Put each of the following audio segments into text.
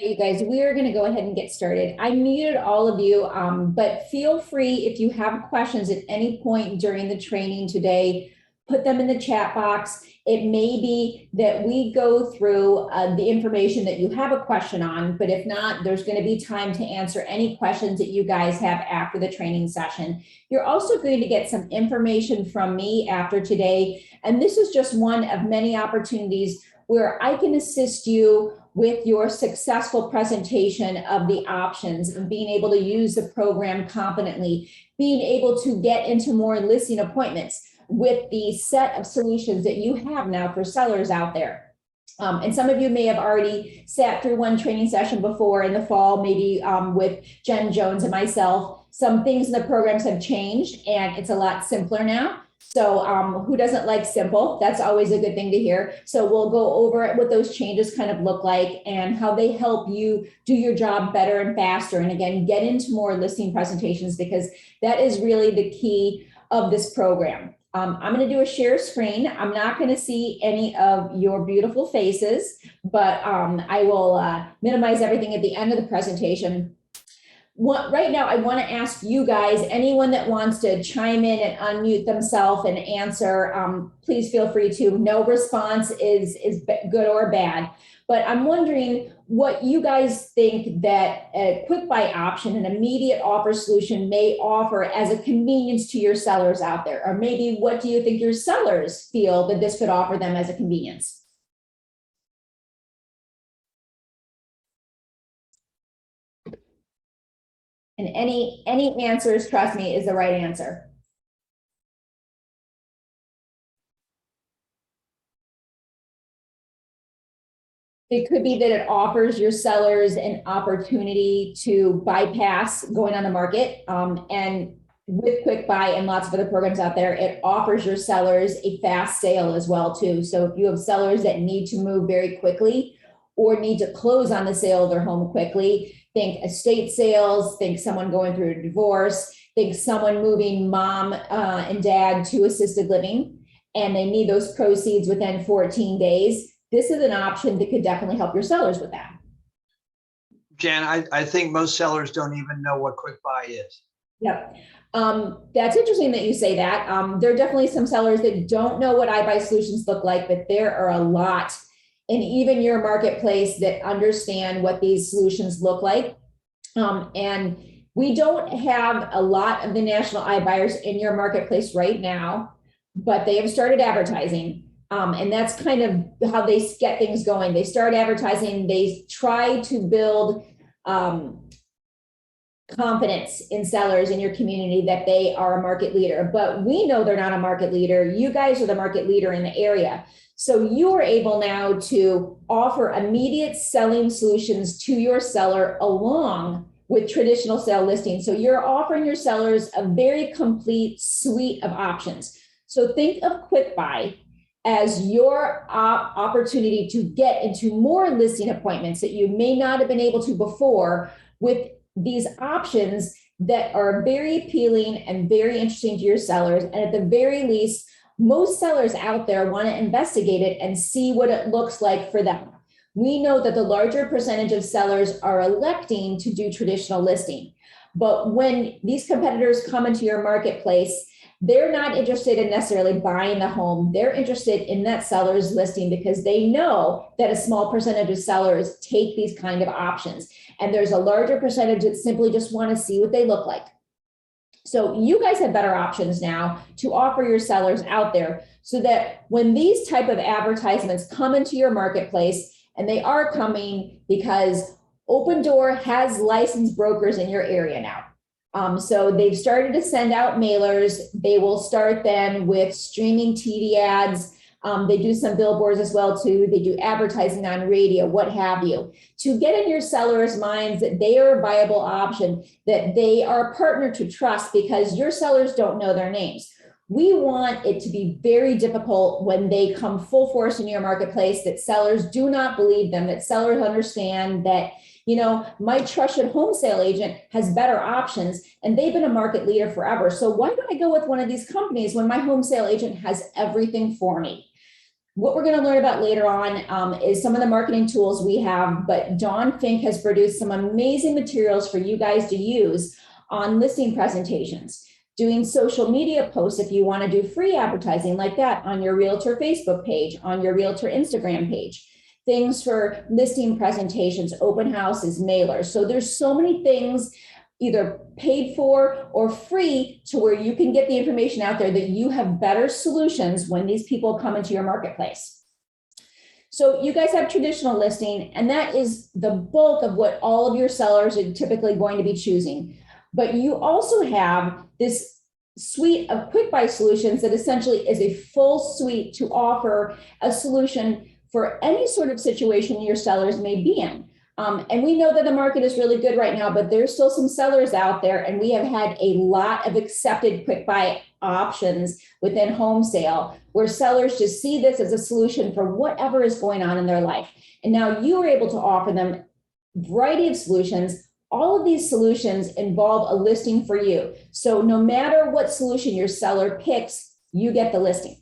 You guys, we are going to go ahead and get started. I muted all of you, but feel free if you have questions at any point during the training today, put them in the chat box. It may be that we go through the information that you have a question on, but if not, there's going to be time to answer any questions that you guys have after the training session. You're also going to get some information from me after today, and this is just one of many opportunities where I can assist you with your successful presentation of the options and being able to use the program confidently, being able to get into more listing appointments with the set of solutions that you have now for sellers out there. And some of you may have already sat through one training session before in the fall, maybe with Jen Jones and myself. Some things in the programs have changed and it's a lot simpler now. So who doesn't like simple? That's always a good thing to hear. So we'll go over what those changes kind of look like and how they help you do your job better and faster. And again, get into more listing presentations because that is really the key of this program. I'm going to do a share screen. I'm not going to see any of your beautiful faces, but I will minimize everything at the end of the presentation. Right now, I want to ask you guys, anyone that wants to chime in and unmute themselves and answer, please feel free to. No response is good or bad. But I'm wondering what you guys think that a quick buy option, an immediate offer solution may offer as a convenience to your sellers out there. Or maybe what do you think your sellers feel that this could offer them as a convenience? And any answers, trust me, is the right answer. It could be that it offers your sellers an opportunity to bypass going on the market. And with QuickBuy and lots of other programs out there, it offers your sellers a fast sale as well too. So if you have sellers that need to move very quickly or need to close on the sale of their home quickly, think estate sales, think someone going through a divorce, think someone moving mom and dad to assisted living, and they need those proceeds within 14 days. This is an option that could definitely help your sellers with that. Jan, I think most sellers don't even know what QuickBuy is. Yep. That's interesting that you say that. There are definitely some sellers that don't know what iBuy solutions look like, but there are a lot in even your marketplace that understand what these solutions look like. And we don't have a lot of the national iBuyers in your marketplace right now, but they have started advertising. And that's kind of how they get things going. They start advertising, they try to build confidence in sellers in your community that they are a market leader, but we know they're not a market leader. You guys are the market leader in the area. So you are able now to offer immediate selling solutions to your seller along with traditional sale listings. So you're offering your sellers a very complete suite of options. So think of QuickBuy as your opportunity to get into more listing appointments that you may not have been able to before with these options that are very appealing and very interesting to your sellers. And at the very least, most sellers out there want to investigate it and see what it looks like for them. We know that the larger percentage of sellers are electing to do traditional listing. But when these competitors come into your marketplace, they're not interested in necessarily buying the home. They're interested in that seller's listing because they know that a small percentage of sellers take these kind of options. And there's a larger percentage that simply just want to see what they look like. So you guys have better options now to offer your sellers out there so that when these type of advertisements come into your marketplace, and they are coming because Open Door has licensed brokers in your area now. So they've started to send out mailers. They will start then with streaming TV ads. They do some billboards as well too. They do advertising on radio, what have you, to get in your sellers' minds that they are a viable option, that they are a partner to trust because your sellers don't know their names. We want it to be very difficult when they come full force in your marketplace that sellers do not believe them, that sellers understand that, you know, my trusted home sale agent has better options and they've been a market leader forever. So why do I go with one of these companies when my home sale agent has everything for me? What we're going to learn about later on is some of the marketing tools we have, but Dawn Fink has produced some amazing materials for you guys to use on listing presentations, doing social media posts if you want to do free advertising like that on your Realtor Facebook page, on your Realtor Instagram page, things for listing presentations, open houses, mailers. So there's so many things either paid for or free to where you can get the information out there that you have better solutions when these people come into your marketplace. So you guys have traditional listing, and that is the bulk of what all of your sellers are typically going to be choosing. But you also have this suite of QuickBuy solutions that essentially is a full suite to offer a solution for any sort of situation your sellers may be in. And we know that the market is really good right now, but there's still some sellers out there, and we have had a lot of accepted QuickBuy options within home sale where sellers just see this as a solution for whatever is going on in their life. And now you are able to offer them a variety of solutions. All of these solutions involve a listing for you. So no matter what solution your seller picks, you get the listing.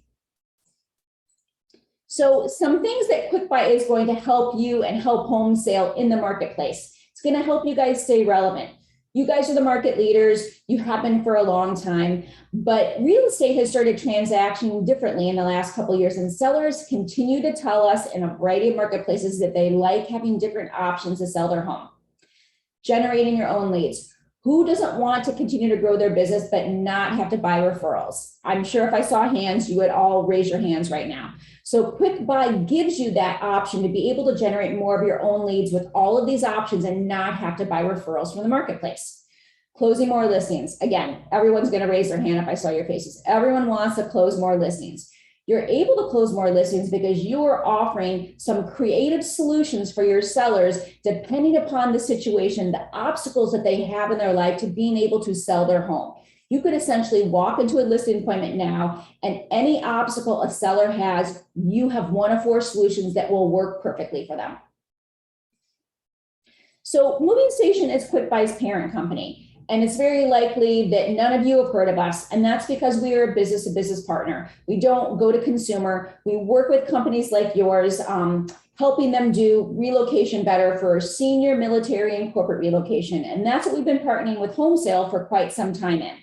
So some things that QuickBuy is going to help you and help home sale in the marketplace. It's going to help you guys stay relevant. You guys are the market leaders. You have been for a long time, but real estate has started transacting differently in the last couple of years, and sellers continue to tell us in a variety of marketplaces that they like having different options to sell their home. Generating your own leads. Who doesn't want to continue to grow their business but not have to buy referrals? I'm sure if I saw hands, you would all raise your hands right now. So QuickBuy gives you that option to be able to generate more of your own leads with all of these options and not have to buy referrals from the marketplace. Closing more listings. Again, everyone's going to raise their hand if I saw your faces. Everyone wants to close more listings. You're able to close more listings because you are offering some creative solutions for your sellers, depending upon the situation, the obstacles that they have in their life to being able to sell their home. You could essentially walk into a listing appointment now, and any obstacle a seller has, you have one of 4 solutions that will work perfectly for them. So Moving Station is QuickBuy's parent company. And it's very likely that none of you have heard of us. And that's because we are a business-to-business partner. We don't go to consumer. We work with companies like yours, helping them do relocation better for senior, military, and corporate relocation. And that's what we've been partnering with home sale for quite some time in.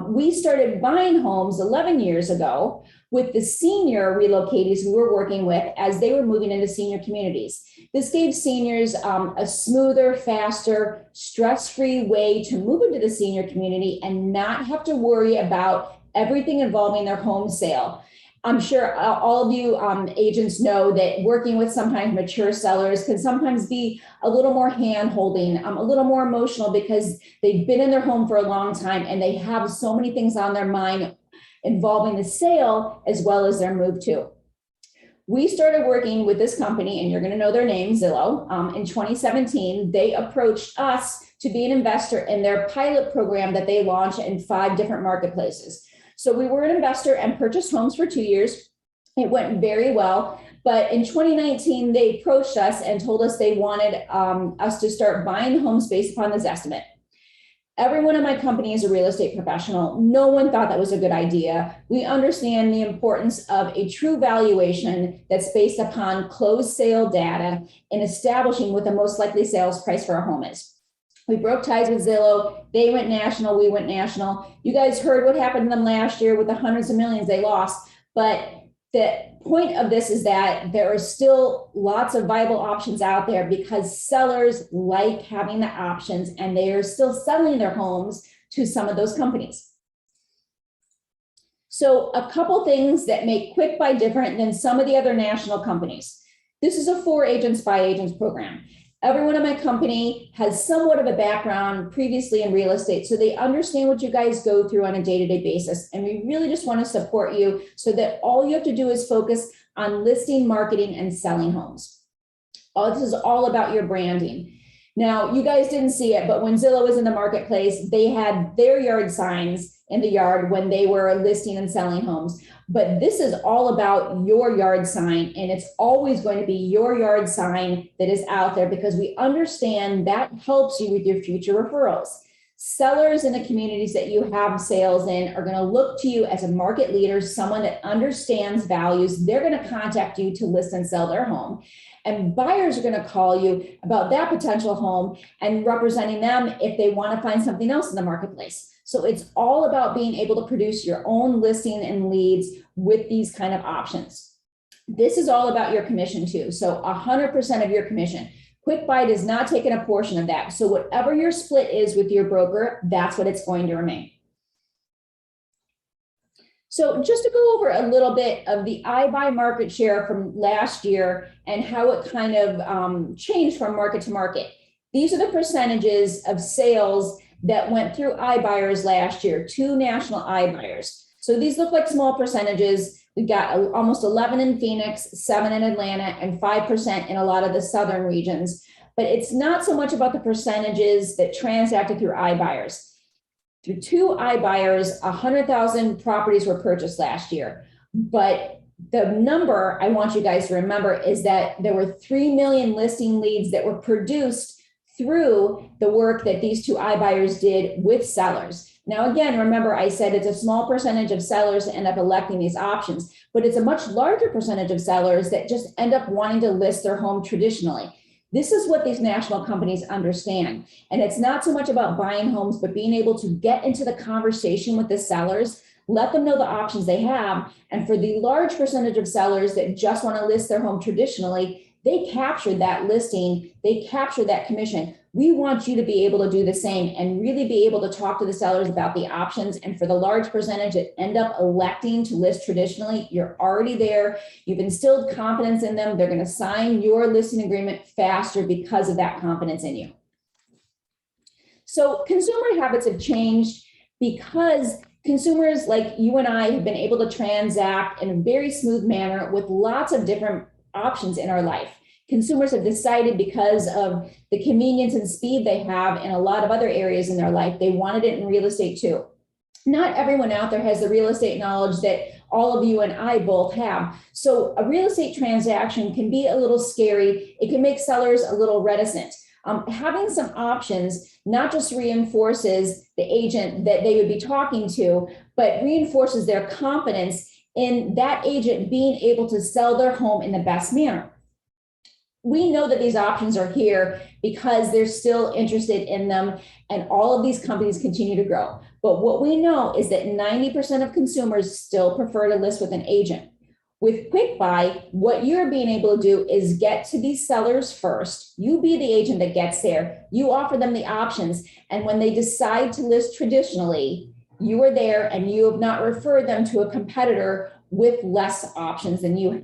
We started buying homes 11 years ago with the senior relocators we were working with as they were moving into senior communities. This gave seniors a smoother, faster, stress-free way to move into the senior community and not have to worry about everything involving their home sale. I'm sure all of you agents know that working with sometimes mature sellers can sometimes be a little more hand-holding, a little more emotional because they've been in their home for a long time and they have so many things on their mind involving the sale as well as their move too. We started working with this company, and you're going to know their name, Zillow. In 2017, they approached us to be an investor in their pilot program that they launched in 5 different marketplaces. So we were an investor and purchased homes for 2 years. It went very well. But in 2019, they approached us and told us they wanted us to start buying homes based upon this estimate. Everyone in my company is a real estate professional. No one thought that was a good idea. We understand the importance of a true valuation that's based upon closed sale data and establishing what the most likely sales price for a home is. We broke ties with Zillow. They went national. We went national. You guys heard what happened to them last year with the hundreds of millions they lost. But the point of this is that there are still lots of viable options out there because sellers like having the options, and they are still selling their homes to some of those companies. So a couple things that make QuickBuy different than some of the other national companies. This is a 4 agents by agents program. Everyone in my company has somewhat of a background previously in real estate, so they understand what you guys go through on a day-to-day basis. And we really just want to support you so that all you have to do is focus on listing, marketing, and selling homes. This is all about your branding. Now, you guys didn't see it, but when Zillow was in the marketplace, they had their yard signs in the yard when they were listing and selling homes. But this is all about your yard sign, and it's always going to be your yard sign that is out there because we understand that helps you with your future referrals. Sellers in the communities that you have sales in are going to look to you as a market leader, someone that understands values. They're going to contact you to list and sell their home. And buyers are going to call you about that potential home and representing them if they want to find something else in the marketplace. So it's all about being able to produce your own listing and leads with these kind of options. This is all about your commission too. So 100% of your commission. QuickBuy does not take in a portion of that. So whatever your split is with your broker, that's what it's going to remain. So just to go over a little bit of the iBuy market share from last year and how it kind of changed from market to market. These are the percentages of sales that went through iBuyers last year, 2 national iBuyers. So these look like small percentages. We got almost 11 in Phoenix, 7 in Atlanta, and 5% in a lot of the southern regions. But it's not so much about the percentages that transacted through iBuyers. Through 2 iBuyers, 100,000 properties were purchased last year. But the number I want you guys to remember is that there were 3 million listing leads that were produced through the work that these 2 iBuyers did with sellers. Now, again, remember I said it's a small percentage of sellers that end up electing these options, but it's a much larger percentage of sellers that just end up wanting to list their home traditionally. This is what these national companies understand. And it's not so much about buying homes, but being able to get into the conversation with the sellers, let them know the options they have. And for the large percentage of sellers that just want to list their home traditionally, they capture that listing, they capture that commission. We want you to be able to do the same and really be able to talk to the sellers about the options. And for the large percentage that end up electing to list traditionally, you're already there. You've instilled confidence in them. They're going to sign your listing agreement faster because of that confidence in you. So consumer habits have changed because consumers like you and I have been able to transact in a very smooth manner with lots of different options in our life. Consumers have decided because of the convenience and speed they have in a lot of other areas in their life, they wanted it in real estate too. Not everyone out there has the real estate knowledge that all of you and I both have. So a real estate transaction can be a little scary. It can make sellers a little reticent. Having some options not just reinforces the agent that they would be talking to, but reinforces their confidence in that agent being able to sell their home in the best manner. We know that these options are here because they're still interested in them and all of these companies continue to grow. But what we know is that 90% of consumers still prefer to list with an agent. With QuickBuy, what you're being able to do is get to these sellers first. You be the agent that gets there. You offer them the options. And when they decide to list traditionally, you are there and you have not referred them to a competitor with less options than you have.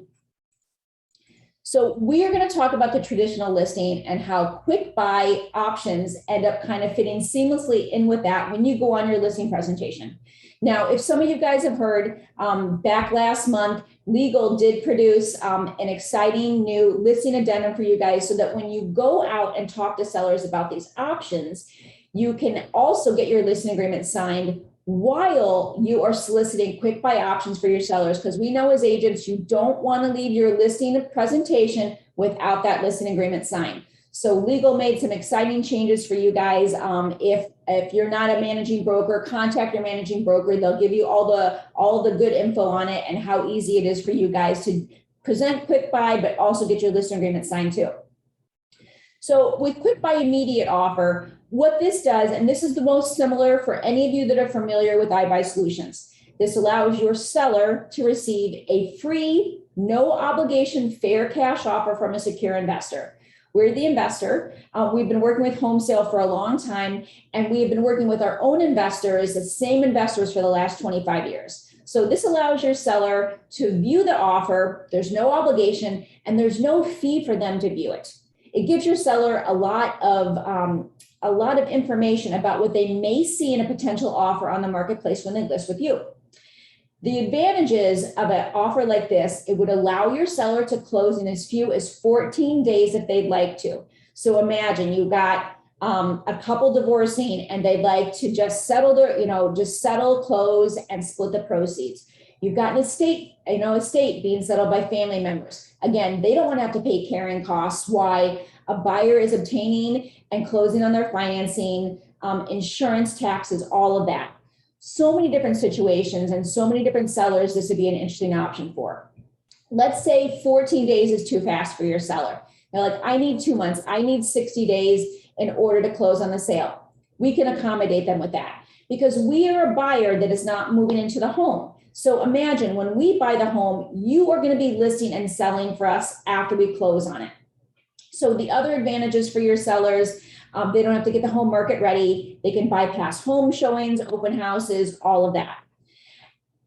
So we are going to talk about the traditional listing and how QuickBuy options end up kind of fitting seamlessly in with that when you go on your listing presentation. Now, if some of you guys have heard, back last month, Legal did produce an exciting new listing addendum for you guys so that when you go out and talk to sellers about these options, you can also get your listing agreement signed while you are soliciting QuickBuy options for your sellers, because we know as agents, you don't want to leave your listing presentation without that listing agreement signed. So Legal made some exciting changes for you guys. If you're not a managing broker, contact your managing broker. They'll give you all the good info on it and how easy it is for you guys to present QuickBuy, but also get your listing agreement signed too. So with QuickBuy Immediate Offer, what this does, and this is the most similar for any of you that are familiar with iBuy Solutions, this allows your seller to receive a free, no obligation, fair cash offer from a secure investor. We're the investor. We've been working with Home Sale for a long time, and we have been working with our own investors, the same investors for the last 25 years. So this allows your seller to view the offer. There's no obligation, and there's no fee for them to view it. It gives your seller a lot of information about what they may see in a potential offer on the marketplace when they list with you. The advantages of an offer like this, it would allow your seller to close in as few as 14 days if they'd like to. So imagine you got a couple divorcing and they'd like to just settle close and split the proceeds. You've got an estate being settled by family members. Again, they don't want to have to pay carrying costs while a buyer is obtaining and closing on their financing. insurance, taxes, all of that. So many different situations and so many different sellers this would be an interesting option for. Let's say 14 days is too fast for your seller. They're like, I need 2 months, I need 60 days in order to close on the sale. We can accommodate them with that because we are a buyer that is not moving into the home. So imagine when we buy the home, you are going to be listing and selling for us after we close on it. So the other advantages for your sellers, they don't have to get the home market ready. They can bypass home showings, open houses, all of that.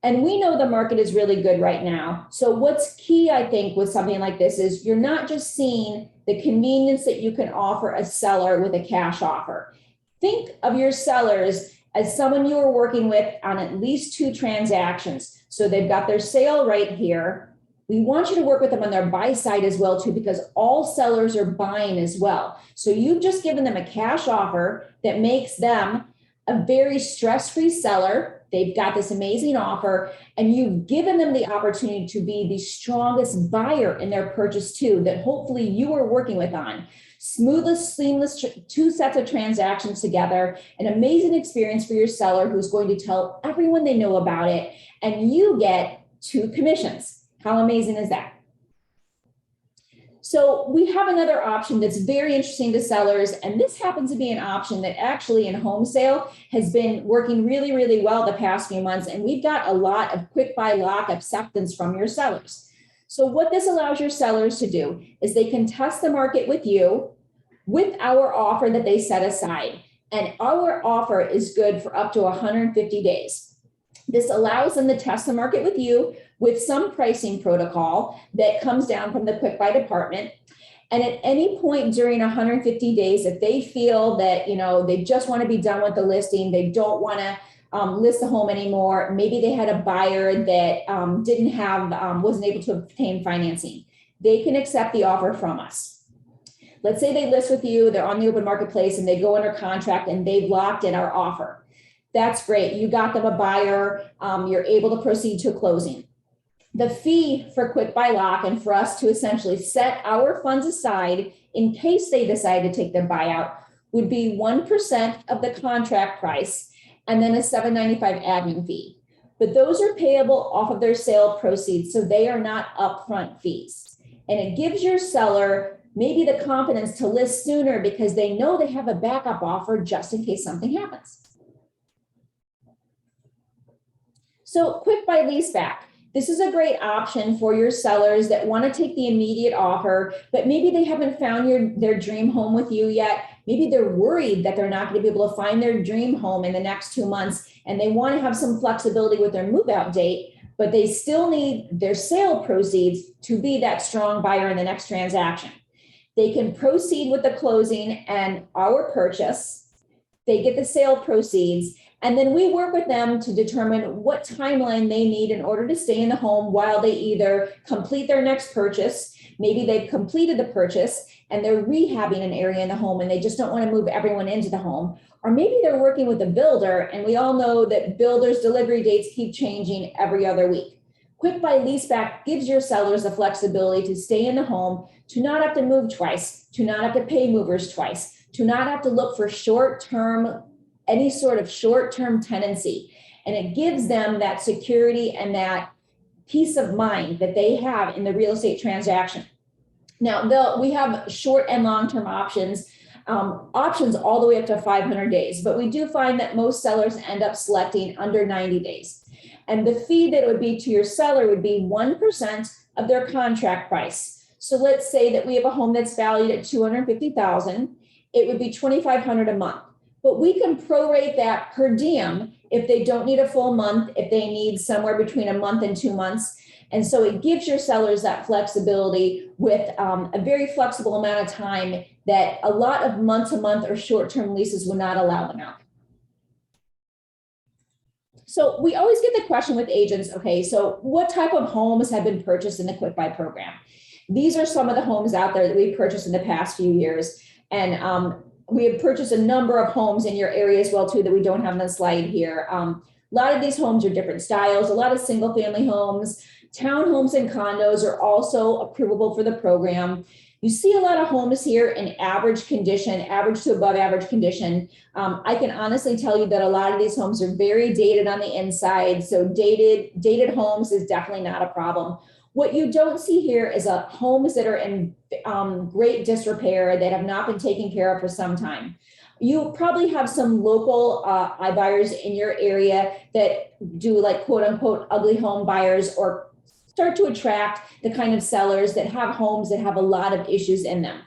And we know the market is really good right now. So what's key, I think, with something like this is you're not just seeing the convenience that you can offer a seller with a cash offer. Think of your sellers as someone you are working with on at least 2 transactions. So they've got their sale right here. We want you to work with them on their buy side as well too, because all sellers are buying as well. So you've just given them a cash offer that makes them a very stress-free seller. They've got this amazing offer, and you've given them the opportunity to be the strongest buyer in their purchase too, that hopefully you are working with on. Smoothest, seamless 2 sets of transactions together, an amazing experience for your seller who's going to tell everyone they know about it, and you get 2 commissions. How amazing is that? So we have another option that's very interesting to sellers, and this happens to be an option that actually in home sale has been working really, really well the past few months, and we've got a lot of quick buy lock acceptance from your sellers. So what this allows your sellers to do is they can test the market with you with our offer that they set aside, and our offer is good for up to 150 days. This allows them to test the market with you with some pricing protocol that comes down from the QuickBuy department. And at any point during 150 days, if they feel that, they just want to be done with the listing, they don't want to list the home anymore, maybe they had a buyer that wasn't able to obtain financing, they can accept the offer from us. Let's say they list with you, they're on the open marketplace and they go under contract and they've locked in our offer. That's great. You got them a buyer. You're able to proceed to closing. The fee for Quick Buy Lock and for us to essentially set our funds aside in case they decide to take their buyout would be 1% of the contract price and then a $7.95 admin fee. But those are payable off of their sale proceeds, so they are not upfront fees. And it gives your seller maybe the confidence to list sooner because they know they have a backup offer just in case something happens. So Quick Buy Leaseback. This is a great option for your sellers that want to take the immediate offer, but maybe they haven't found their dream home with you yet. Maybe they're worried that they're not going to be able to find their dream home in the next 2 months, and they want to have some flexibility with their move-out date, but they still need their sale proceeds to be that strong buyer in the next transaction. They can proceed with the closing and our purchase. They get the sale proceeds, and then we work with them to determine what timeline they need in order to stay in the home while they either complete their next purchase, maybe they've completed the purchase and they're rehabbing an area in the home and they just don't want to move everyone into the home, or maybe they're working with a builder, and we all know that builders' delivery dates keep changing every other week. Quick Buy Leaseback gives your sellers the flexibility to stay in the home, to not have to move twice, to not have to pay movers twice, to not have to look for any sort of short-term tenancy. And it gives them that security and that peace of mind that they have in the real estate transaction. Now, we have short and long-term options all the way up to 500 days, but we do find that most sellers end up selecting under 90 days. And the fee that it would be to your seller would be 1% of their contract price. So let's say that we have a home that's valued at $250,000, it would be $2,500 a month. But we can prorate that per diem if they don't need a full month, if they need somewhere between a month and 2 months. And so it gives your sellers that flexibility with a very flexible amount of time that a lot of month-to-month or short-term leases will not allow them out. So we always get the question with agents, okay, so what type of homes have been purchased in the Quick Buy program? These are some of the homes out there that we've purchased in the past few years. And we have purchased a number of homes in your area as well too that we don't have on the slide here. A lot of these homes are different styles, a lot of single family homes, townhomes and condos are also approvable for the program. You see a lot of homes here in average condition, average to above average condition. I can honestly tell you that a lot of these homes are very dated on the inside. So dated homes is definitely not a problem. What you don't see here is homes that are in great disrepair that have not been taken care of for some time. You probably have some local iBuyers in your area that do like quote unquote ugly home buyers, or start to attract the kind of sellers that have homes that have a lot of issues in them.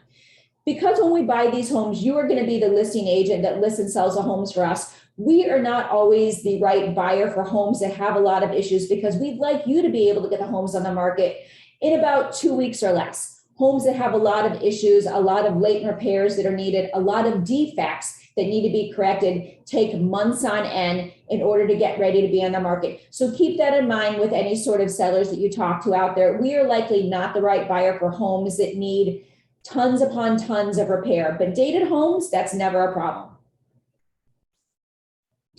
Because when we buy these homes, you are going to be the listing agent that lists and sells the homes for us. We are not always the right buyer for homes that have a lot of issues, because we'd like you to be able to get the homes on the market in about 2 weeks or less. Homes that have a lot of issues, a lot of latent repairs that are needed, a lot of defects that need to be corrected, take months on end in order to get ready to be on the market. So keep that in mind with any sort of sellers that you talk to out there. We are likely not the right buyer for homes that need tons upon tons of repair, but dated homes, that's never a problem.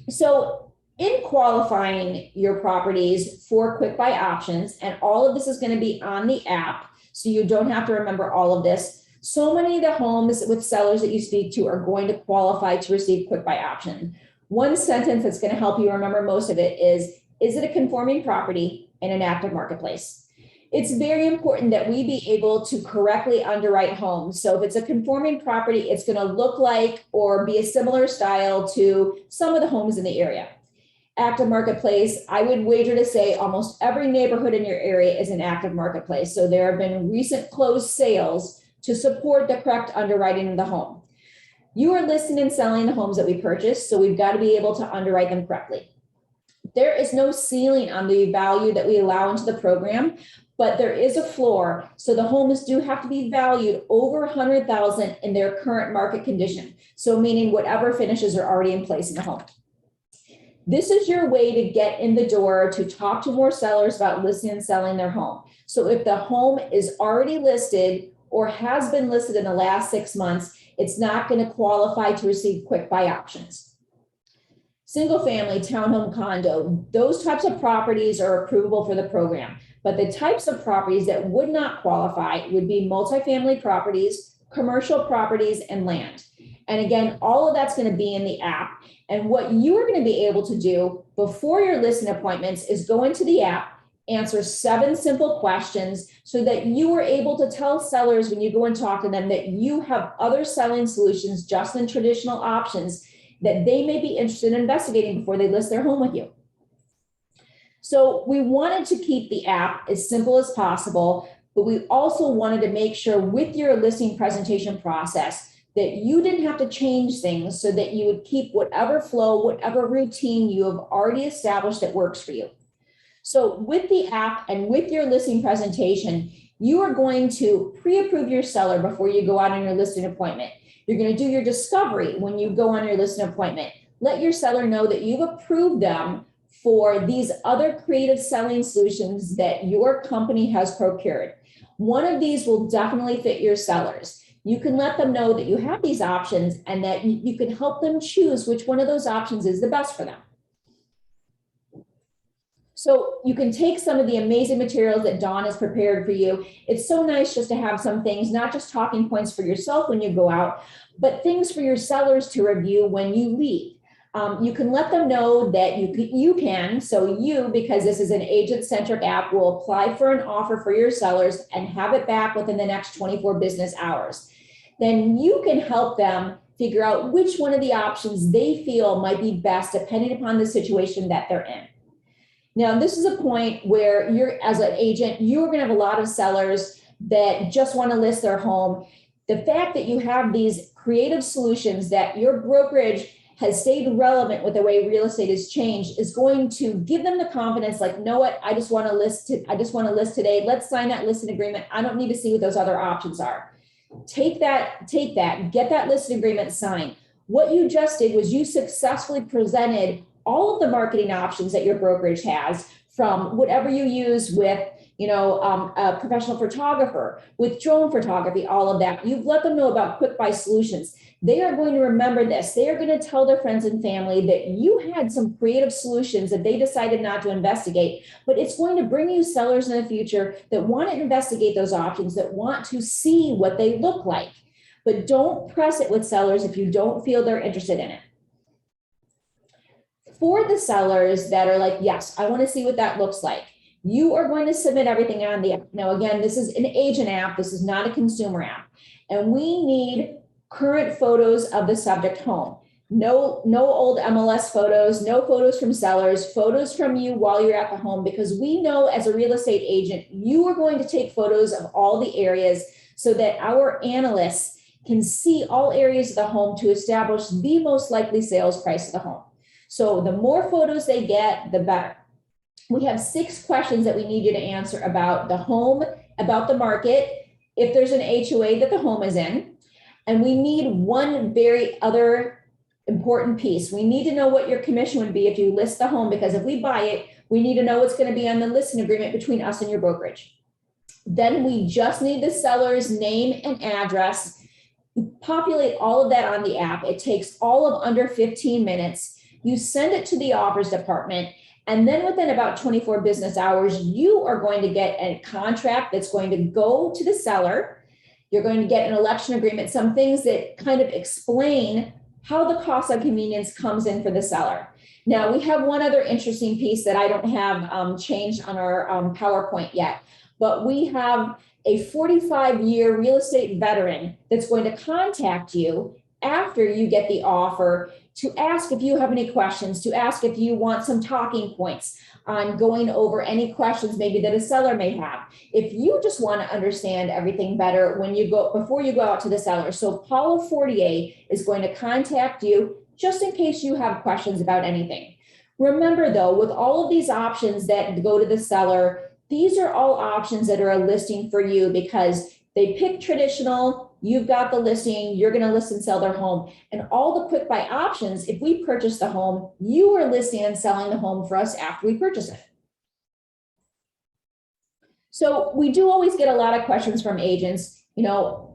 So in qualifying your properties for quick buy options, and all of this is going to be on the app, so you don't have to remember all of this. So many of the homes with sellers that you speak to are going to qualify to receive quick buy option. One sentence that's going to help you remember most of it is it a conforming property in an active marketplace? It's very important that we be able to correctly underwrite homes. So if it's a conforming property, it's going to look like or be a similar style to some of the homes in the area. Active marketplace, I would wager to say almost every neighborhood in your area is an active marketplace. So there have been recent closed sales to support the correct underwriting of the home. You are listing and selling the homes that we purchase, so we've got to be able to underwrite them correctly. There is no ceiling on the value that we allow into the program, but there is a floor. So the homes do have to be valued over $100,000 in their current market condition. So meaning whatever finishes are already in place in the home. This is your way to get in the door to talk to more sellers about listing and selling their home. So if the home is already listed or has been listed in the last 6 months, it's not going to qualify to receive quick buy options. Single family, townhome, condo, those types of properties are approvable for the program. But the types of properties that would not qualify would be multifamily properties, commercial properties, and land. And again, all of that's going to be in the app. And what you are going to be able to do before your listing appointments is go into the app, answer 7 simple questions so that you are able to tell sellers when you go and talk to them that you have other selling solutions just than traditional options that they may be interested in investigating before they list their home with you. So we wanted to keep the app as simple as possible, but we also wanted to make sure with your listing presentation process that you didn't have to change things so that you would keep whatever flow, whatever routine you have already established that works for you. So with the app and with your listing presentation, you are going to pre-approve your seller before you go out on your listing appointment. You're going to do your discovery when you go on your listing appointment. Let your seller know that you've approved them for these other creative selling solutions that your company has procured. One of these will definitely fit your sellers. You can let them know that you have these options and that you can help them choose which one of those options is the best for them. So you can take some of the amazing materials that Dawn has prepared for you. It's so nice just to have some things, not just talking points for yourself when you go out, but things for your sellers to review when you leave. You can let them know that you can, because this is an agent-centric app, will apply for an offer for your sellers and have it back within the next 24 business hours. Then you can help them figure out which one of the options they feel might be best depending upon the situation that they're in. Now, this is a point where as an agent, you're going to have a lot of sellers that just want to list their home. The fact that you have these creative solutions that your brokerage has stayed relevant with the way real estate has changed is going to give them the confidence, like, know what, I just want to list today. Let's sign that listing agreement. I don't need to see what those other options are. Take that, get that listing agreement signed. What you just did was you successfully presented all of the marketing options that your brokerage has, from whatever you use with a professional photographer with drone photography, all of that. You've let them know about QuickBuy Solutions. They are going to remember this. They are going to tell their friends and family that you had some creative solutions that they decided not to investigate, but it's going to bring you sellers in the future that want to investigate those options, that want to see what they look like. But don't press it with sellers if you don't feel they're interested in it. For the sellers that are like, yes, I want to see what that looks like, you are going to submit everything on the app. Now, again, this is an agent app. This is not a consumer app. And we need current photos of the subject home. No old MLS photos, no photos from sellers, photos from you while you're at the home, because we know as a real estate agent, you are going to take photos of all the areas so that our analysts can see all areas of the home to establish the most likely sales price of the home. So the more photos they get, the better. We have 6 questions that we need you to answer about the home, about the market, if there's an HOA that the home is in. And we need one very other important piece. We need to know what your commission would be if you list the home, because if we buy it, we need to know what's going to be on the listing agreement between us and your brokerage. Then we just need the seller's name and address. You populate all of that on the app. It takes all of under 15 minutes. You send it to the offers department. And then within about 24 business hours, you are going to get a contract that's going to go to the seller. You're going to get an election agreement, some things that kind of explain how the cost of convenience comes in for the seller. Now, we have one other interesting piece that I don't have changed on our PowerPoint yet, but we have a 45-year real estate veteran that's going to contact you after you get the offer to ask if you have any questions, to ask if you want some talking points on going over any questions maybe that a seller may have. If you just want to understand everything better when you go, before you go out to the seller. So Paula Fortier is going to contact you just in case you have questions about anything. Remember though, with all of these options that go to the seller, these are all options that are a listing for you because they pick traditional, you've got the listing, you're going to list and sell their home. And all the quick buy options, if we purchase the home, you are listing and selling the home for us after we purchase it. So we do always get a lot of questions from agents,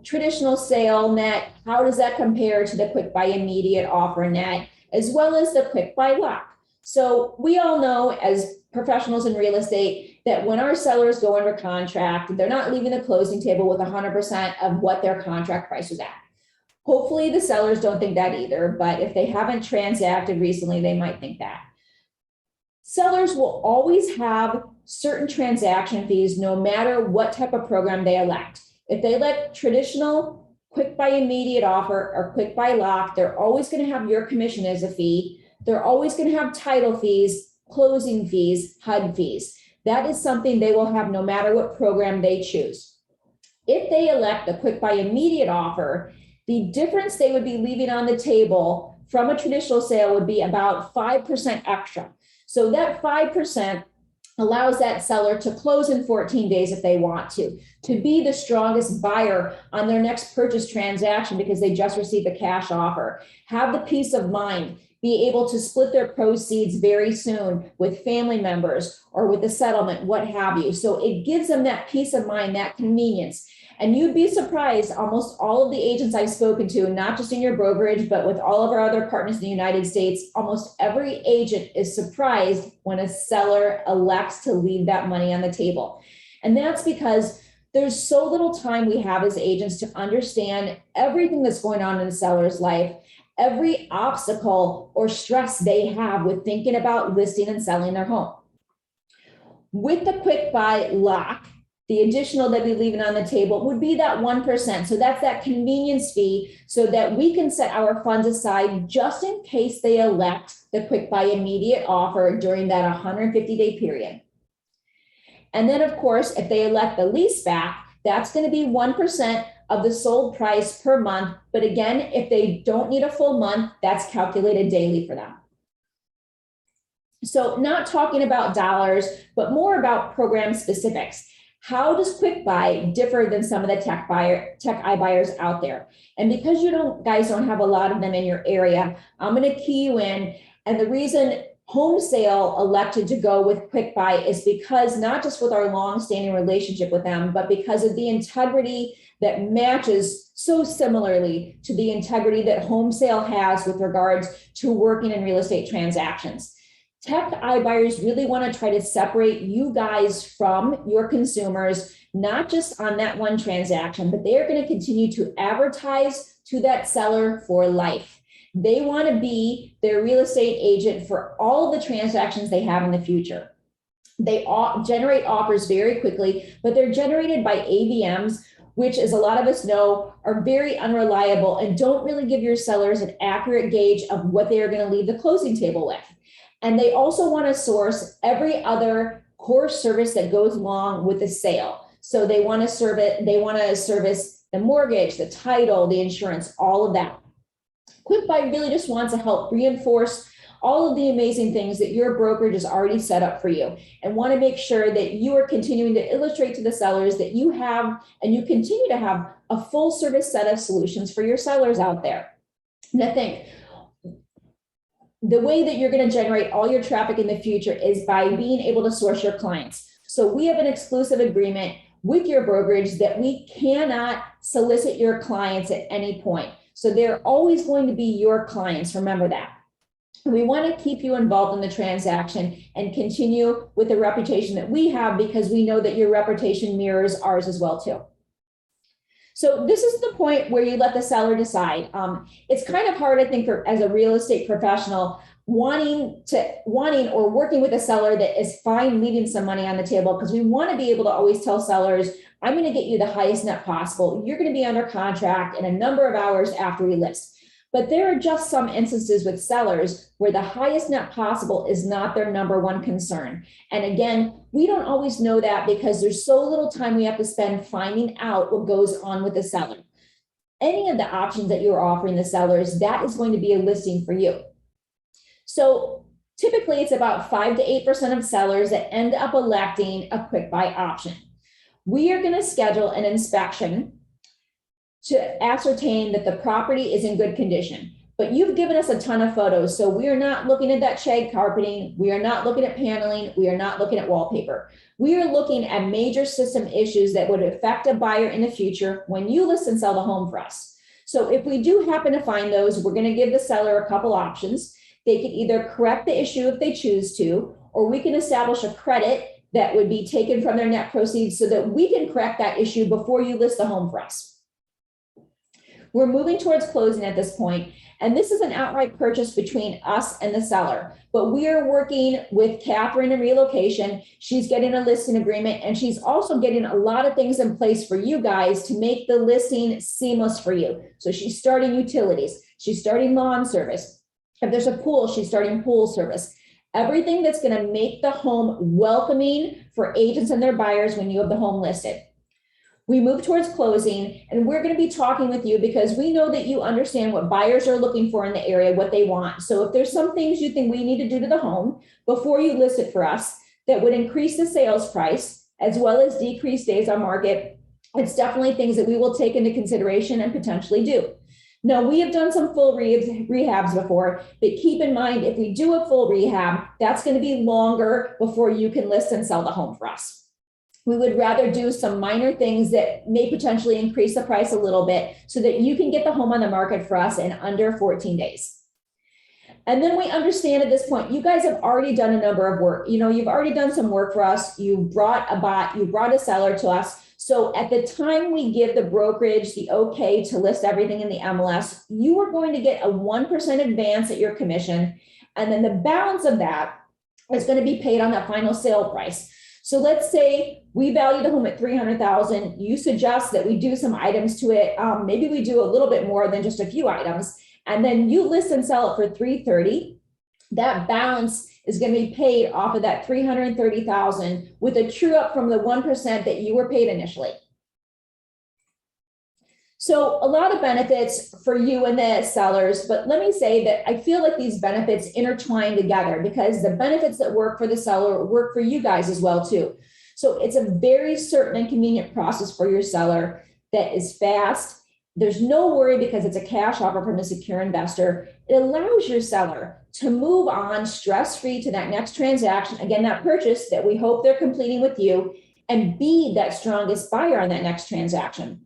traditional sale net, how does that compare to the quick buy immediate offer net, as well as the quick buy lock? So we all know as professionals in real estate that when our sellers go under contract, they're not leaving the closing table with 100% of what their contract price was at. Hopefully the sellers don't think that either, but if they haven't transacted recently, they might think that. Sellers will always have certain transaction fees no matter what type of program they elect. If they elect traditional, quick buy immediate offer, or quick buy lock, they're always going to have your commission as a fee. They're always going to have title fees, closing fees, HUD fees. That is something they will have no matter what program they choose. If they elect the quick buy immediate offer, the difference they would be leaving on the table from a traditional sale would be about 5% extra. So that 5% allows that seller to close in 14 days if they want to be the strongest buyer on their next purchase transaction because they just received a cash offer, have the peace of mind, be able to split their proceeds very soon with family members or with the settlement, what have you. So it gives them that peace of mind, that convenience. And you'd be surprised, almost all of the agents I've spoken to, not just in your brokerage, but with all of our other partners in the United States, almost every agent is surprised when a seller elects to leave that money on the table. And that's because there's so little time we have as agents to understand everything that's going on in the seller's life, every obstacle or stress they have with thinking about listing and selling their home. With the quick buy lock, the additional that we're leaving on the table would be that 1%. So that's that convenience fee so that we can set our funds aside just in case they elect the quick buy immediate offer during that 150-day period. And then of course, if they elect the lease back, that's going to be 1% of the sold price per month. But again, if they don't need a full month, that's calculated daily for them. So not talking about dollars, but more about program specifics. How does quick buy differ than some of the tech iBuyers out there? And because you guys don't have a lot of them in your area, I'm going to key you in. And the reason home sale elected to go with QuickBuy is because not just with our long-standing relationship with them, but because of the integrity that matches so similarly to the integrity that home sale has with regards to working in real estate transactions. Tech iBuyers really want to try to separate you guys from your consumers, not just on that one transaction, but they are going to continue to advertise to that seller for life. They want to be their real estate agent for all of the transactions they have in the future. They generate offers very quickly, but they're generated by AVMs, which, as a lot of us know, are very unreliable and don't really give your sellers an accurate gauge of what they are going to leave the closing table with. And they also want to source every other core service that goes along with the sale. So they want to service the mortgage, the title, the insurance, all of that. QuickBuy really just wants to help reinforce all of the amazing things that your brokerage has already set up for you, and want to make sure that you are continuing to illustrate to the sellers that you have and you continue to have a full service set of solutions for your sellers out there. And I think the way that you're going to generate all your traffic in the future is by being able to source your clients. So we have an exclusive agreement with your brokerage that we cannot solicit your clients at any point. So they're always going to be your clients. Remember that. We want to keep you involved in the transaction and continue with the reputation that we have, because we know that your reputation mirrors ours as well too. So this is the point where you let the seller decide. It's kind of hard, I think, as a real estate professional, wanting or working with a seller that is fine leaving some money on the table, because we want to be able to always tell sellers, I'm going to get you the highest net possible. You're going to be under contract in a number of hours after we list. But there are just some instances with sellers where the highest net possible is not their number one concern. And again, we don't always know that because there's so little time we have to spend finding out what goes on with the seller. Any of the options that you're offering the sellers, that is going to be a listing for you. So typically it's about 5 to 8% of sellers that end up electing a QuickBuy option. We are going to schedule an inspection to ascertain that the property is in good condition. But you've given us a ton of photos, so we are not looking at that shag carpeting, we are not looking at paneling, we are not looking at wallpaper. We are looking at major system issues that would affect a buyer in the future when you list and sell the home for us. So if we do happen to find those, we're going to give the seller a couple options. They can either correct the issue if they choose to, or we can establish a credit that would be taken from their net proceeds so that we can correct that issue before you list the home for us. We're moving towards closing at this point, and this is an outright purchase between us and the seller. But we are working with Catherine in relocation. She's getting a listing agreement, and she's also getting a lot of things in place for you guys to make the listing seamless for you. So she's starting utilities, she's starting lawn service. If there's a pool, she's starting pool service. Everything that's going to make the home welcoming for agents and their buyers when you have the home listed. We move towards closing, and we're going to be talking with you because we know that you understand what buyers are looking for in the area, what they want. So if there's some things you think we need to do to the home before you list it for us that would increase the sales price as well as decrease days on market, it's definitely things that we will take into consideration and potentially do. Now, we have done some full rehabs before, but keep in mind, if we do a full rehab, that's going to be longer before you can list and sell the home for us. We would rather do some minor things that may potentially increase the price a little bit so that you can get the home on the market for us in under 14 days. And then we understand at this point, you guys have already done a number of work. You know, you've already done some work for us. You brought a seller to us. So at the time we give the brokerage the okay to list everything in the MLS, you are going to get a 1% advance at your commission. And then the balance of that is going to be paid on that final sale price. So let's say we value the home at $300,000. You suggest that we do some items to it. Maybe we do a little bit more than just a few items, and then you list and sell it for $330,000. That balance is going to be paid off of that $330,000 with a true up from the 1% that you were paid initially. So a lot of benefits for you and the sellers, but let me say that I feel like these benefits intertwine together because the benefits that work for the seller work for you guys as well too. So it's a very certain and convenient process for your seller that is fast, There's no worry because it's a cash offer from a secure investor. It allows your seller to move on stress-free to that next transaction, again, that purchase that we hope they're completing with you, and be that strongest buyer on that next transaction.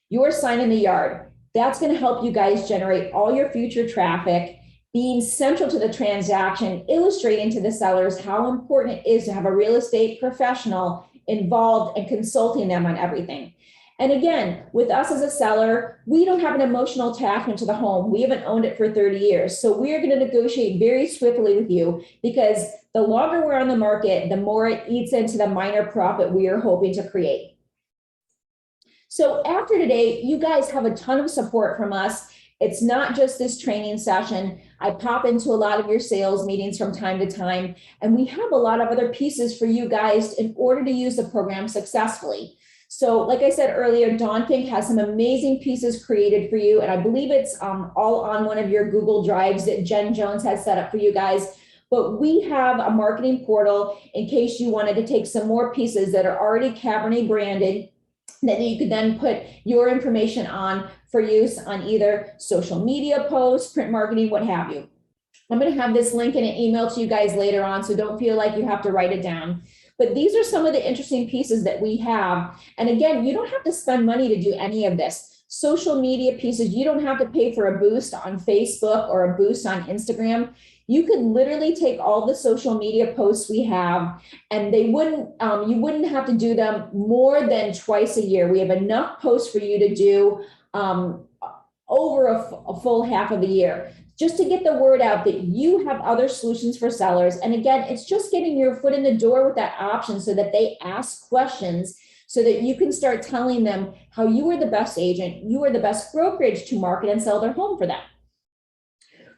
Your sign in the yard, that's going to help you guys generate all your future traffic, being central to the transaction, illustrating to the sellers how important it is to have a real estate professional involved and consulting them on everything. And again, with us as a seller, we don't have an emotional attachment to the home. We haven't owned it for 30 years. So we're going to negotiate very swiftly with you, because the longer we're on the market, the more it eats into the minor profit we are hoping to create. So after today, you guys have a ton of support from us. It's not just this training session. I pop into a lot of your sales meetings from time to time, and we have a lot of other pieces for you guys in order to use the program successfully. So like I said earlier, Dawn Pink has some amazing pieces created for you, and I believe it's all on one of your Google Drives that Jen Jones has set up for you guys. But we have a marketing portal in case you wanted to take some more pieces that are already Cabernet branded, that you could then put your information on for use on either social media posts, print marketing, what have you. I'm going to have this link in an email to you guys later on, so don't feel like you have to write it down. But these are some of the interesting pieces that we have. And again, you don't have to spend money to do any of this. Social media pieces, you don't have to pay for a boost on Facebook or a boost on Instagram. You could literally take all the social media posts we have, and they wouldn't, you wouldn't have to do them more than twice a year. We have enough posts for you to do over a full half of the year, just to get the word out that you have other solutions for sellers. And again, it's just getting your foot in the door with that option so that they ask questions, so that you can start telling them how you are the best agent, you are the best brokerage to market and sell their home for them.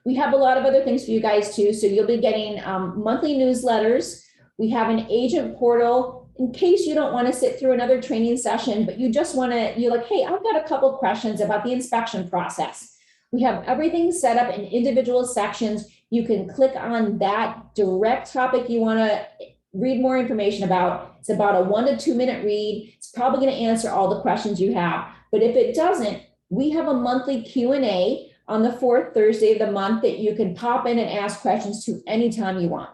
We have a lot of other things for you guys too. So you'll be getting monthly newsletters. We have an agent portal in case you don't want to sit through another training session, but you just want to, you're like, hey, I've got a couple questions about the inspection process. We have everything set up in individual sections. You can click on that direct topic you want to read more information about. It's about a 1 to 2 minute read. It's probably going to answer all the questions you have. But if it doesn't, we have a monthly Q&A on the 4th Thursday of the month that you can pop in and ask questions to anytime you want.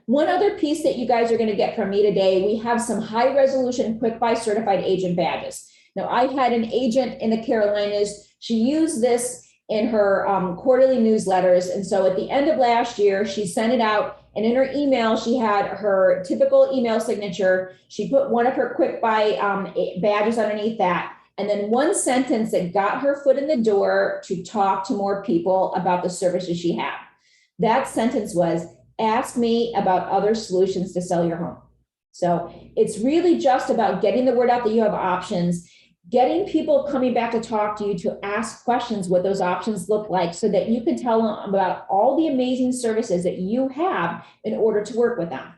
One other piece that you guys are going to get from me today, we have some high resolution QuickBuy certified agent badges. Now, I had an agent in the Carolinas. She used this in her quarterly newsletters. And so at the end of last year, she sent it out, and in her email, she had her typical email signature. She put one of her QuickBuy badges underneath that. And then one sentence that got her foot in the door to talk to more people about the services she had. That sentence was, ask me about other solutions to sell your home. So it's really just about getting the word out that you have options, getting people coming back to talk to you to ask questions what those options look like, so that you can tell them about all the amazing services that you have in order to work with them.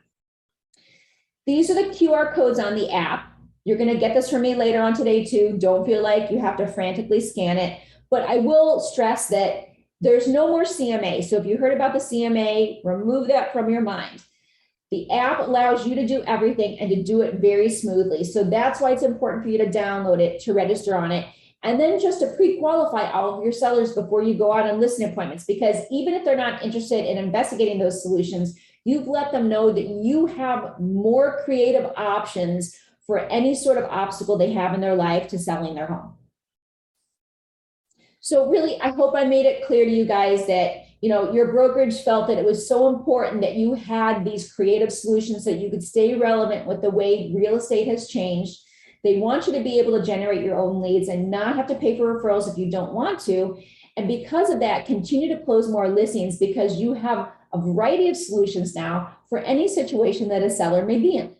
These are the QR codes on the app. You're going to get this from me later on today too. Don't feel like you have to frantically scan it, but I will stress that there's no more CMA. So if you heard about the CMA, remove that from your mind. The app allows you to do everything and to do it very smoothly. So that's why it's important for you to download it, to register on it, and then just to pre-qualify all of your sellers before you go out on listing appointments. Because even if they're not interested in investigating those solutions, you've let them know that you have more creative options for any sort of obstacle they have in their life to selling their home. So really, I hope I made it clear to you guys that, you know, your brokerage felt that it was so important that you had these creative solutions so that you could stay relevant with the way real estate has changed. They want you to be able to generate your own leads and not have to pay for referrals if you don't want to. And because of that, continue to close more listings, because you have a variety of solutions now for any situation that a seller may be in.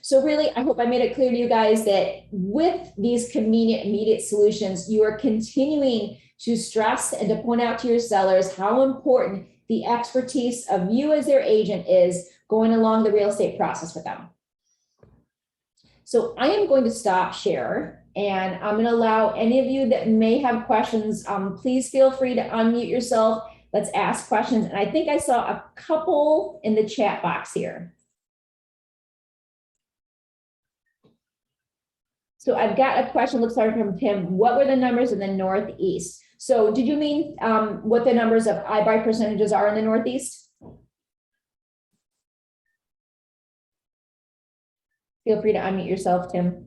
So really, I hope I made it clear to you guys that with these convenient, immediate solutions, you are continuing to stress and to point out to your sellers how important the expertise of you as their agent is going along the real estate process with them. So I am going to stop share, and I'm going to allow any of you that may have questions, please feel free to unmute yourself. Let's ask questions. And I think I saw a couple in the chat box here. So I've got a question, looks like from Tim. What were the numbers in the Northeast? So did you mean what the numbers of iBuy percentages are in the Northeast? Feel free to unmute yourself, Tim.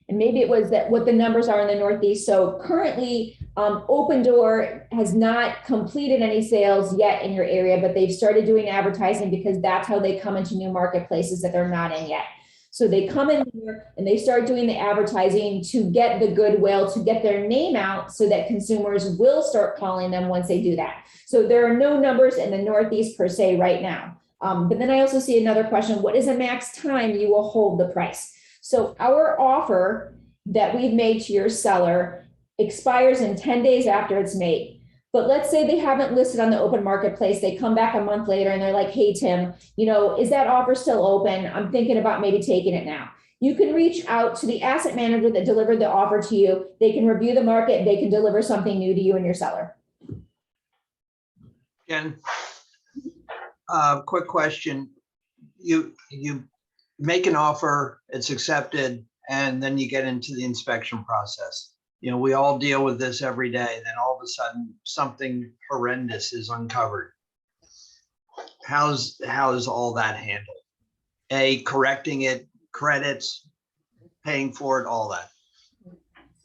And maybe it was that what the numbers are in the Northeast. So currently, Open Door has not completed any sales yet in your area, but they've started doing advertising because that's how they come into new marketplaces that they're not in yet. So they come in there and they start doing the advertising to get the goodwill, to get their name out so that consumers will start calling them once they do that. So there are no numbers in the Northeast per se right now. But then I also see another question. What is the max time you will hold the price? So our offer that we've made to your seller expires in 10 days after it's made. But let's say they haven't listed on the open marketplace. They come back a month later and they're like, hey, Tim, is that offer still open? I'm thinking about maybe taking it now. You can reach out to the asset manager that delivered the offer to you. They can review the market. They can deliver something new to you and your seller. Jen, quick question. You make an offer, it's accepted, and then you get into the inspection process. We all deal with this every day. Then all of a sudden, something horrendous is uncovered. How's all that handled? Correcting it, credits, paying for it, all that.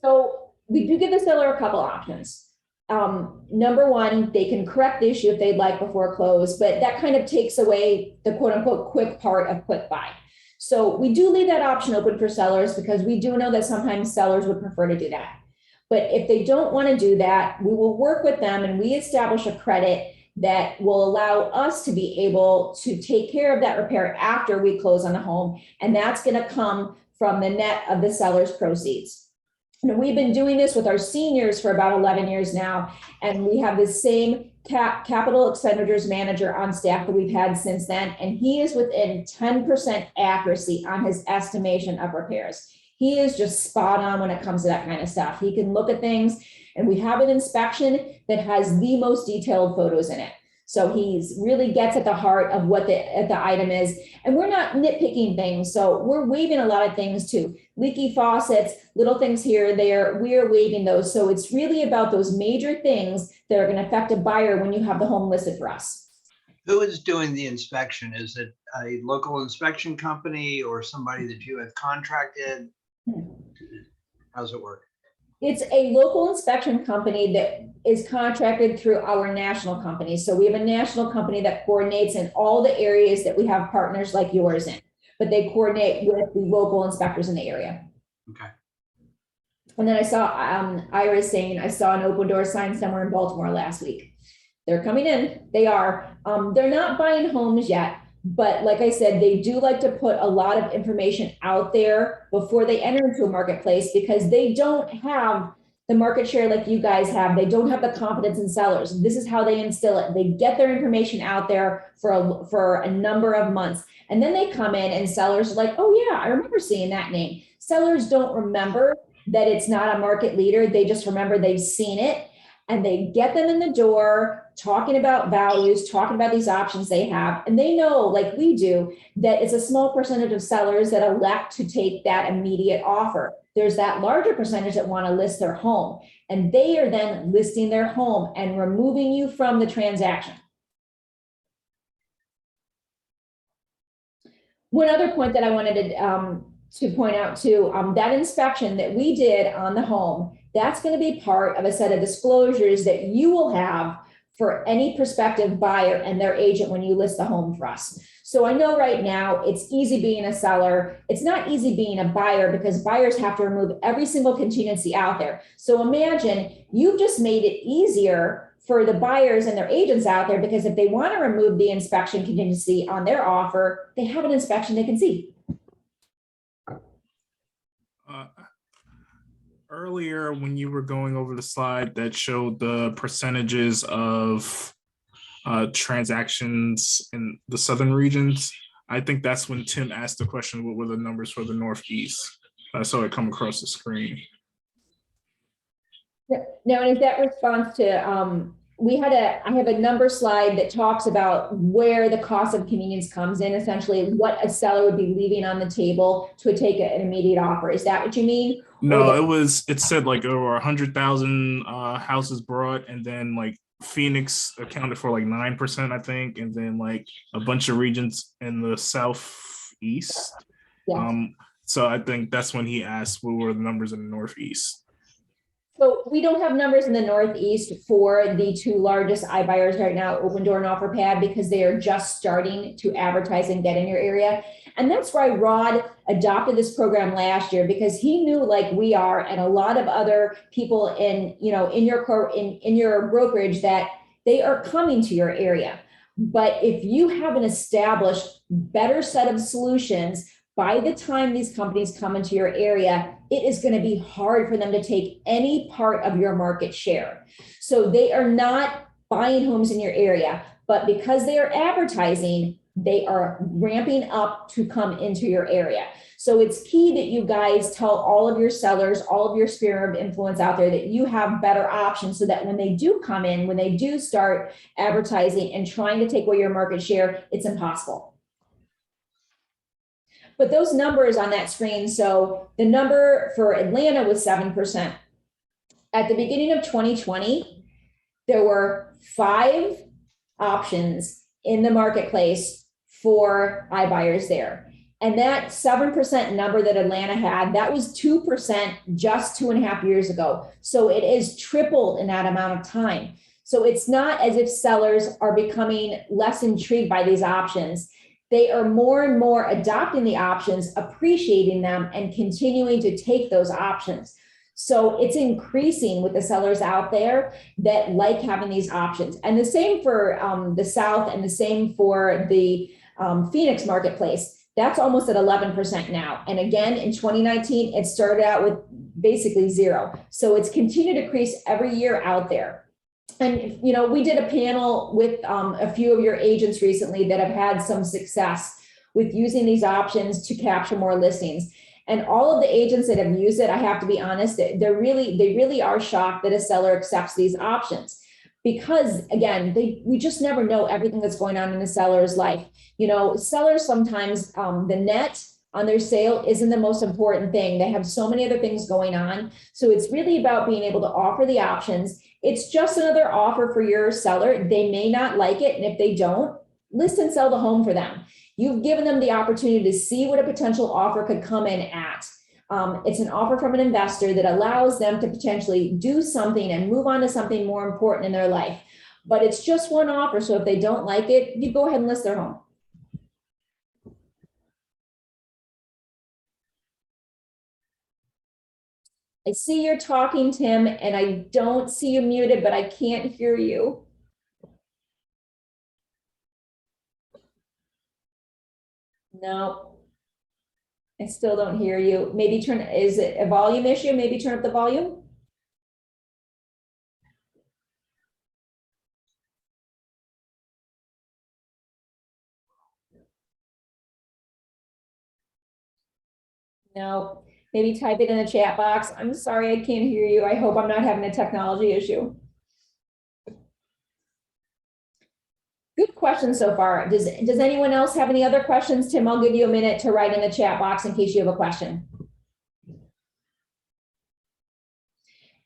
So we do give the seller a couple options. Number one, they can correct the issue if they'd like before close, but that kind of takes away the quote unquote quick part of QuickBuy. So we do leave that option open for sellers because we do know that sometimes sellers would prefer to do that. But if they don't want to do that, we will work with them and we establish a credit that will allow us to be able to take care of that repair after we close on the home. And that's going to come from the net of the seller's proceeds. And we've been doing this with our seniors for about 11 years now. And we have the same capital expenditures manager on staff that we've had since then. And he is within 10% accuracy on his estimation of repairs. He is just spot on when it comes to that kind of stuff. He can look at things, and we have an inspection that has the most detailed photos in it. So he's really gets at the heart of what the item is. And we're not nitpicking things. So we're waiving a lot of things too. Leaky faucets, little things here or there, we are waiving those. So it's really about those major things that are going to affect a buyer when you have the home listed for us. Who is doing the inspection? Is it a local inspection company or somebody that you have contracted? How's it work? It's a local inspection company that is contracted through our national company. So we have a national company that coordinates in all the areas that we have partners like yours in, but they coordinate with the local inspectors in the area. Okay. And then I saw Iris saying, I saw an Open Door sign somewhere in Baltimore last week. They're coming in. They are. They're not buying homes yet. But like I said, they do like to put a lot of information out there before they enter into a marketplace because they don't have the market share like you guys have. They don't have the confidence in sellers. This is how they instill it. They get their information out there for a number of months. And then they come in and sellers are like, oh yeah, I remember seeing that name. Sellers don't remember that it's not a market leader. They just remember they've seen it. And they get them in the door talking about values, talking about these options they have. And they know, like we do, that it's a small percentage of sellers that elect to take that immediate offer. There's that larger percentage that want to list their home. And they are then listing their home and removing you from the transaction. One other point that I wanted to point out too, that inspection that we did on the home, that's going to be part of a set of disclosures that you will have for any prospective buyer and their agent when you list the home for us. So I know right now it's easy being a seller. It's not easy being a buyer because buyers have to remove every single contingency out there. So imagine you've just made it easier for the buyers and their agents out there because if they want to remove the inspection contingency on their offer, they have an inspection they can see. Earlier, when you were going over the slide that showed the percentages of transactions in the southern regions, I think that's when Tim asked the question, what were the numbers for the Northeast? I saw it come across the screen. Now, and is that response to I have a number slide that talks about where the cost of convenience comes in, essentially what a seller would be leaving on the table to take an immediate offer. Is that what you mean? No, it said like over 100,000 houses brought, and then like Phoenix accounted for like 9%, I think, and then like a bunch of regions in the southeast. Yeah. So I think that's when he asked what were the numbers in the northeast. So we don't have numbers in the Northeast for the two largest iBuyers right now, Open Door and OfferPad, because they are just starting to advertise and get in your area. And that's why Rod adopted this program last year, because he knew, like we are, and a lot of other people in your brokerage, that they are coming to your area. But if you have an established, better set of solutions, by the time these companies come into your area, it is going to be hard for them to take any part of your market share. So they are not buying homes in your area, but because they are advertising, they are ramping up to come into your area. So it's key that you guys tell all of your sellers, all of your sphere of influence out there, that you have better options, so that when they do come in, when they do start advertising and trying to take away your market share, it's impossible. But those numbers on that screen, so the number for Atlanta was 7%. At the beginning of 2020, there were 5 options in the marketplace for iBuyers there. And that 7% number that Atlanta had, that was 2% just 2.5 years ago. So it is tripled in that amount of time. So it's not as if sellers are becoming less intrigued by these options. They are more and more adopting the options, appreciating them, and continuing to take those options. So it's increasing with the sellers out there that like having these options. And the same for the South, and the same for the Phoenix marketplace. That's almost at 11% now. And again, in 2019, it started out with basically 0. So it's continued to increase every year out there. And, we did a panel with a few of your agents recently that have had some success with using these options to capture more listings. And all of the agents that have used it, I have to be honest, they really are shocked that a seller accepts these options. Because again, we just never know everything that's going on in the seller's life. Sellers sometimes, the net on their sale isn't the most important thing. They have so many other things going on. So it's really about being able to offer the options. It's just another offer for your seller. They may not like it. And if they don't, list and sell the home for them. You've given them the opportunity to see what a potential offer could come in at. It's an offer from an investor that allows them to potentially do something and move on to something more important in their life. But it's just one offer. So if they don't like it, you go ahead and list their home. I see you're talking, Tim, and I don't see you muted, but I can't hear you. No, I still don't hear you. Maybe is it a volume issue? Maybe turn up the volume. No, maybe type it in the chat box. I'm sorry, I can't hear you. I hope I'm not having a technology issue. Good question so far. Does anyone else have any other questions? Tim, I'll give you a minute to write in the chat box in case you have a question.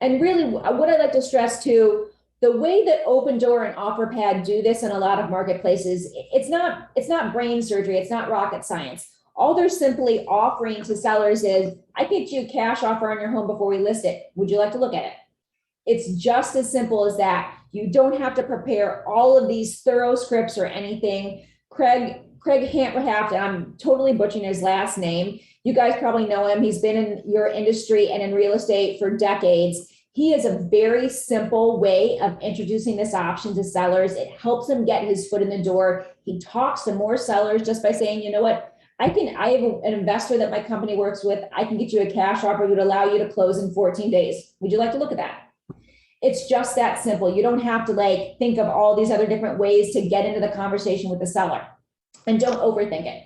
And really, what I'd like to stress too, the way that Open Door and OfferPad do this in a lot of marketplaces, it's not brain surgery, it's not rocket science. All they're simply offering to sellers is, I get you a cash offer on your home before we list it. Would you like to look at it? It's just as simple as that. You don't have to prepare all of these thorough scripts or anything. Craig Hamperhaft, I'm totally butchering his last name. You guys probably know him. He's been in your industry and in real estate for decades. He has a very simple way of introducing this option to sellers. It helps him get his foot in the door. He talks to more sellers just by saying, you know what? I have an investor that my company works with. I can get you a cash offer that would allow you to close in 14 days. Would you like to look at that? It's just that simple. You don't have to think of all these other different ways to get into the conversation with the seller, and don't overthink it.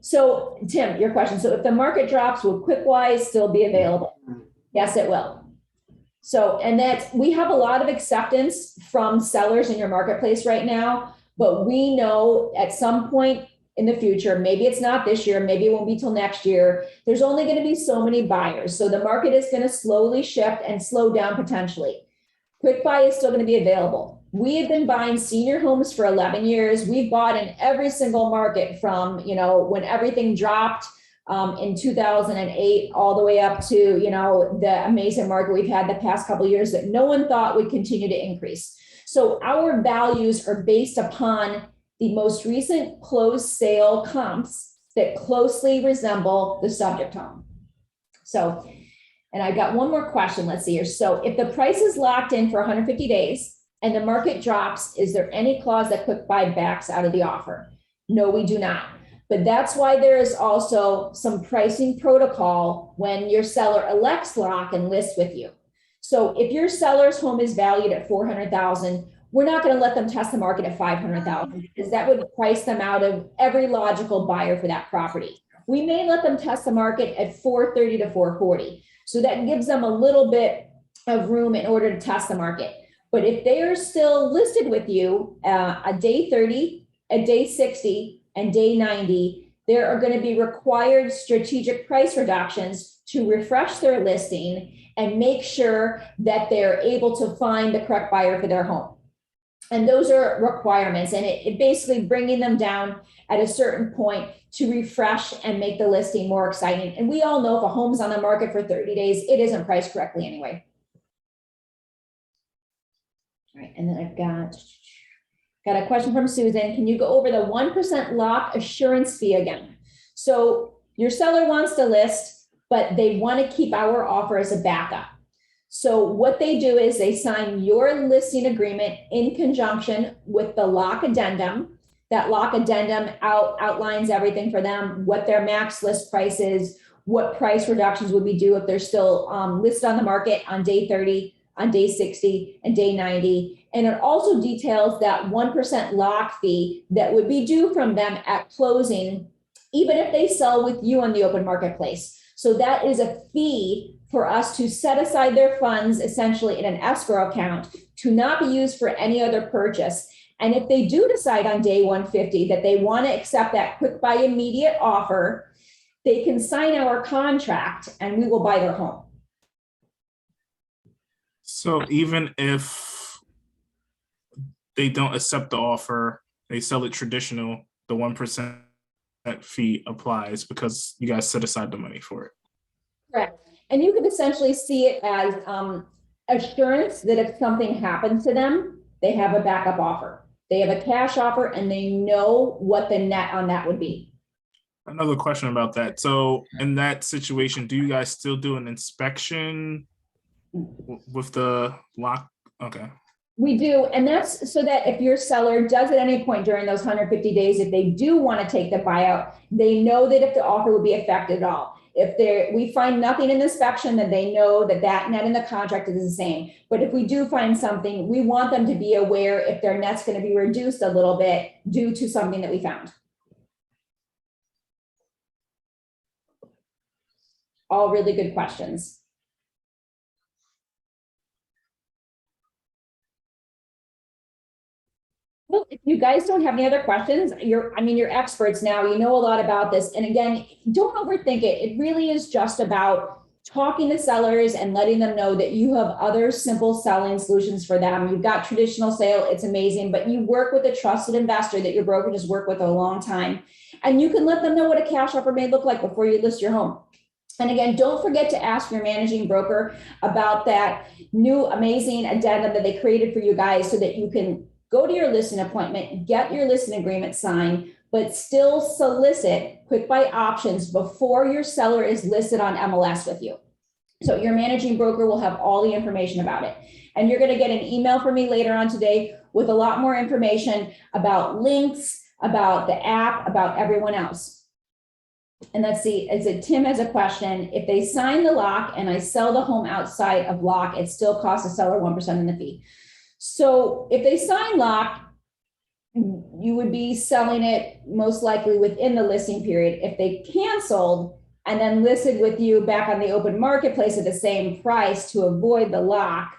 So Tim, your question. So if the market drops, will QuickBuy still be available? Yes, it will. So, and that's, we have a lot of acceptance from sellers in your marketplace right now, but we know at some point in the future, maybe it's not this year, maybe it won't be till next year, there's only going to be so many buyers. So the market is going to slowly shift and slow down potentially. Quick buy is still going to be available. We have been buying senior homes for 11 years. We've bought in every single market from, you know, when everything dropped in 2008, all the way up to, you know, the amazing market we've had the past couple of years that no one thought would continue to increase. So our values are based upon the most recent closed sale comps that closely resemble the subject home. So, and I got one more question. Let's see here. So if the price is locked in for 150 days and the market drops, is there any clause that Quick Buy backs out of the offer? No, we do not. But that's why there is also some pricing protocol when your seller elects lock and lists with you. So if your seller's home is valued at $400,000, we're not going to let them test the market at $500,000 because that would price them out of every logical buyer for that property. We may let them test the market at $430,000 to $440,000. So that gives them a little bit of room in order to test the market. But if they are still listed with you a day 30, a day 60, and day 90, there are going to be required strategic price reductions to refresh their listing and make sure that they're able to find the correct buyer for their home. And those are requirements, and it basically bringing them down at a certain point to refresh and make the listing more exciting. And we all know if a home's on the market for 30 days, it isn't priced correctly anyway. All right, and then I've got a question from Susan. Can you go over the 1% lock assurance fee again? So your seller wants to list, but they want to keep our offer as a backup. So what they do is they sign your listing agreement in conjunction with the lock addendum. That lock addendum outlines everything for them, what their max list price is, what price reductions would be due if they're still listed on the market on day 30, on day 60, and day 90. And it also details that 1% lock fee that would be due from them at closing, even if they sell with you on the open marketplace. So that is a fee for us to set aside their funds essentially in an escrow account to not be used for any other purchase. And if they do decide on day 150 that they want to accept that quick buy immediate offer, they can sign our contract and we will buy their home. So even if they don't accept the offer, they sell it traditional, the 1% fee applies because you guys set aside the money for it. Correct. And you could essentially see it as assurance that if something happens to them, they have a backup offer. They have a cash offer and they know what the net on that would be. Another question about that. So in that situation, do you guys still do an inspection with the lock? Okay. We do. And that's so that if your seller does at any point during those 150 days, if they do want to take the buyout, they know that if the offer would be affected at all. If we find nothing in the inspection, then they know that that net in the contract is the same. But if we do find something, we want them to be aware if their net's going to be reduced a little bit due to something that we found. All really good questions. Well, if you guys don't have any other questions, you're experts now, you know a lot about this. And again, don't overthink it. It really is just about talking to sellers and letting them know that you have other simple selling solutions for them. You've got traditional sale, it's amazing, but you work with a trusted investor that your broker has worked with a long time. And you can let them know what a cash offer may look like before you list your home. And again, don't forget to ask your managing broker about that new amazing addendum that they created for you guys so that you can go to your listing appointment, get your listing agreement signed, but still solicit quick buy options before your seller is listed on MLS with you. So your managing broker will have all the information about it. And you're going to get an email from me later on today with a lot more information about links, about the app, about everyone else. And let's see, Tim has a question. If they sign the lock and I sell the home outside of lock, it still costs the seller 1% in the fee. So if they sign lock, you would be selling it most likely within the listing period. If they canceled, and then listed with you back on the open marketplace at the same price to avoid the lock,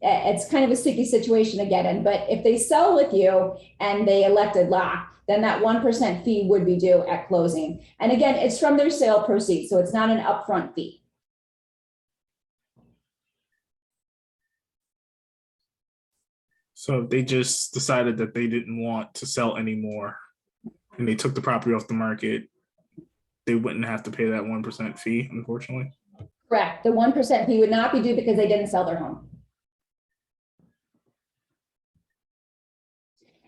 it's kind of a sticky situation to get in. But if they sell with you and they elected lock, then that 1% fee would be due at closing. And again, it's from their sale proceeds, so it's not an upfront fee. So they just decided that they didn't want to sell anymore and they took the property off the market, they wouldn't have to pay that 1% fee, unfortunately. Correct. The 1% fee would not be due because they didn't sell their home.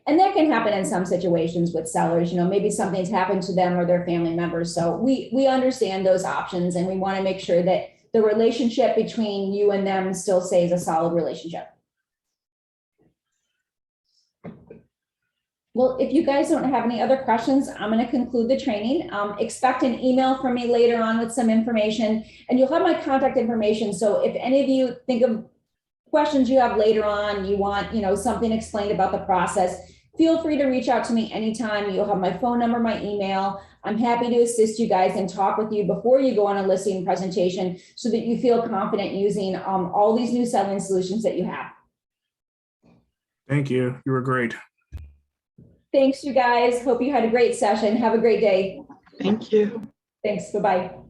And that can happen in some situations with sellers, you know, maybe something's happened to them or their family members. So we understand those options, and we want to make sure that the relationship between you and them still stays a solid relationship. Well, if you guys don't have any other questions, I'm going to conclude the training. Expect an email from me later on with some information, and you'll have my contact information. So if any of you think of questions you have later on, you want, you know, something explained about the process, feel free to reach out to me anytime. You'll have my phone number, my email. I'm happy to assist you guys and talk with you before you go on a listing presentation so that you feel confident using all these new selling solutions that you have. Thank you. You were great. Thanks, you guys. Hope you had a great session. Have a great day. Thank you. Thanks. Bye-bye.